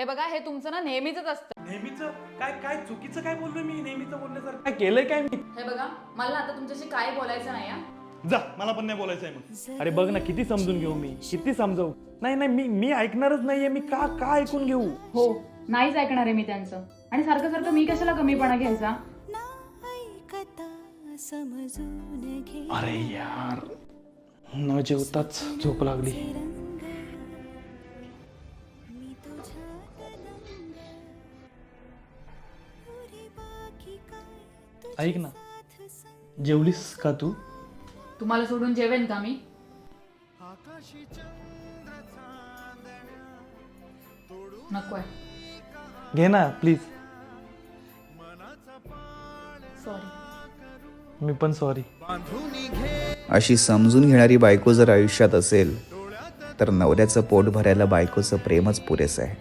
हे बघा, हे तुमचं ना नेहमीच असतं. नेहमीचं काय काय चुकीचं काय बोललोय मी? नेहमीचं बोलण्यासारखं काय केलंय काय मी? हे बघा, मला आता तुमच्याशी काय बोलायचं नाही. जा, मला पण नाही बोलायचंय मग. अरे बघ ना, किती समजून घेऊ मी, किती समजावू. नाही नाही, मी ऐकणारच नाहीये. मी का का ऐकून घेऊ? हो, नाहीच ऐकणार आहे मी त्यांचं. आणि सारखं सारखं मी कशाला कमीपणा घ्यायचा? अरे यार, न जेवताच झोप लागली. ऐक ना, जेवलीस का तू? तुम्हाला सोडून जेवेन का मी? नकोय. घे ना प्लीज. सॉरी. मी पण सॉरी. अशी समजून घेणारी बायको जर आयुष्यात असेल तर नवऱ्याचं पोट भरायला बायकोचं प्रेमच पुरेसं आहे.